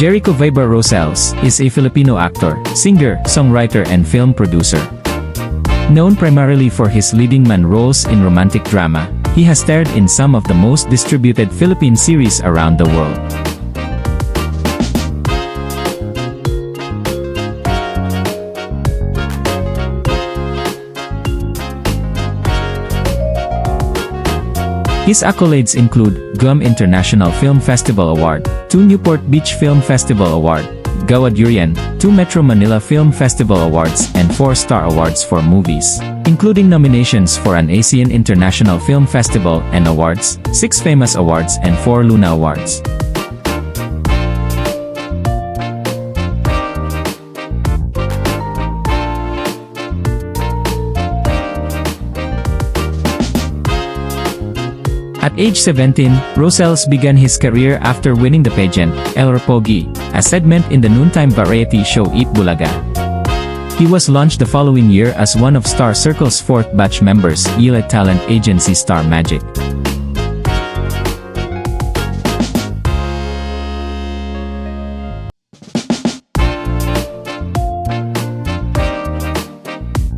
Jericho Rosales is a Filipino actor, singer, songwriter and film producer. Known primarily for his leading man roles in romantic drama, he has starred in some of the most distributed Philippine series around the world. His accolades include GUM International Film Festival Award, 2 Newport Beach Film Festival Award, Gawad Durian, 2 Metro Manila Film Festival Awards and 4 Star Awards for movies, including nominations for an ASEAN International Film Festival and Awards, 6 Famous Awards and 4 Luna Awards. At age 17, Rosales began his career after winning the pageant, Pogi, a segment in the noontime variety show Eat Bulaga. He was launched the following year as one of Star Circle's 4th batch members, Yile talent agency Star Magic.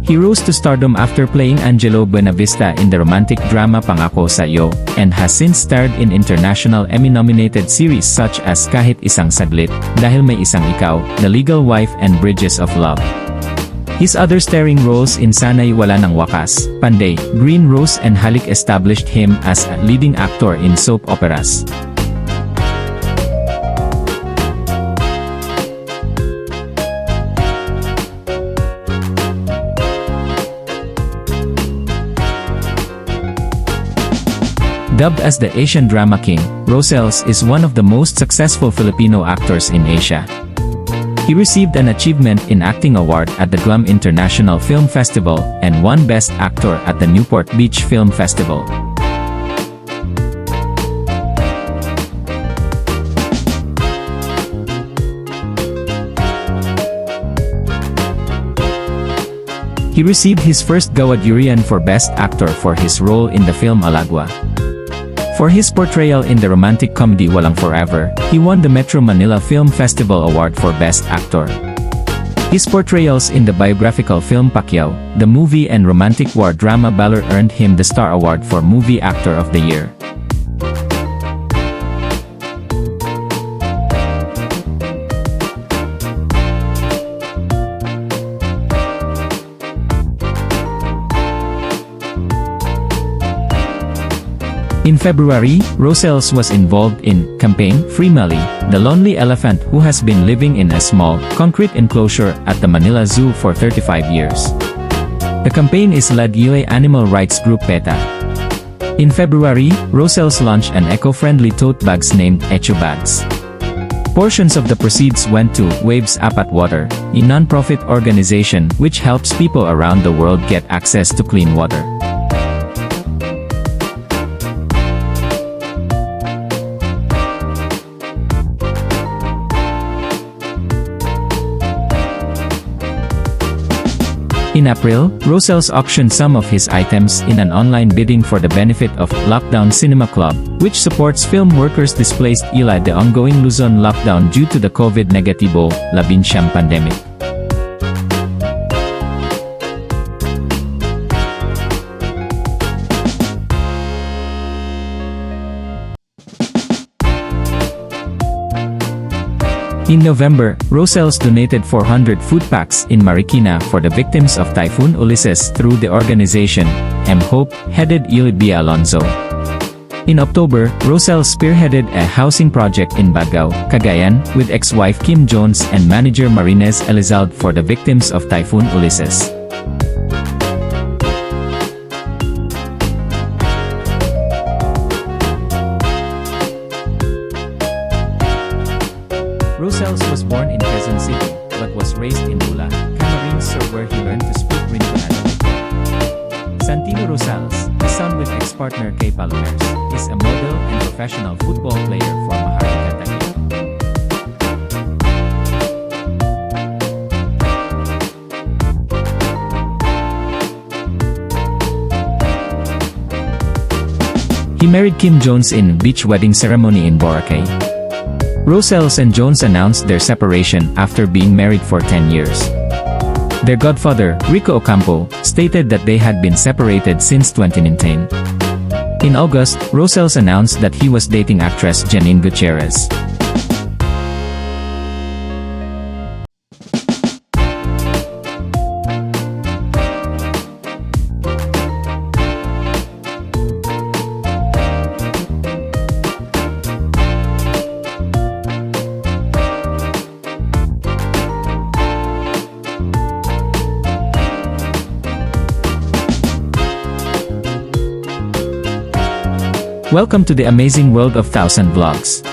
He rose to stardom after playing Angelo Buenavista in the romantic drama Pangako Sa'yo, and has since starred in international Emmy-nominated series such as Kahit Isang Saglit, Dahil May Isang Ikaw, The Legal Wife and Bridges of Love. His other starring roles in Sana'y Wala Nang Wakas, Panday, Green Rose and Halik established him as a leading actor in soap operas. Dubbed as the Asian Drama King, Rosales is one of the most successful Filipino actors in Asia. He received an Achievement in Acting Award at the GUM International Film Festival and won Best Actor at the Newport Beach Film Festival. He received his first Gawad Durian for Best Actor for his role in the film Alagwa. For his portrayal in the romantic comedy Walang Forever, he won the Metro Manila Film Festival Award for Best Actor. His portrayals in the biographical film Pacquiao, the movie and romantic war drama Valor earned him the Star Award for Movie Actor of the Year. In February, Rosales was involved in Campaign Free Mali, the lonely elephant who has been living in a small, concrete enclosure at the Manila Zoo for 35 years. The campaign is led by animal rights group PETA. In February, Rosales launched an eco-friendly tote bags named Echo Bags. Portions of the proceeds went to Waves Apat Water, a non-profit organization which helps people around the world get access to clean water. In April, Rosales auctioned some of his items in an online bidding for the benefit of Lockdown Cinema Club, which supports film workers displaced by the ongoing Luzon lockdown due to the COVID-19 pandemic. In November, Rosales donated 400 food packs in Marikina for the victims of Typhoon Ulises through the organization Hope, headed by Alonzo. In October, Rosales spearheaded a housing project in Bagao, Cagayan, with ex-wife Kim Jones and manager Marinez Elizalde for the victims of Typhoon Ulises. Rosales was born in Quezon City, but was raised in Bula, Camarines Sur where he learned to speak Rinconado. Santino Rosales, his son with ex-partner Kay Palomers, is a model and professional football player for Maharlika Taguig. He married Kim Jones in beach wedding ceremony in Boracay. Rosales and Jones announced their separation after being married for 10 years. Their godfather, Rico Ocampo, stated that they had been separated since 2019. In August, Rosales announced that he was dating actress Janine Gutierrez. Welcome to the amazing world of Thousand Vlogs.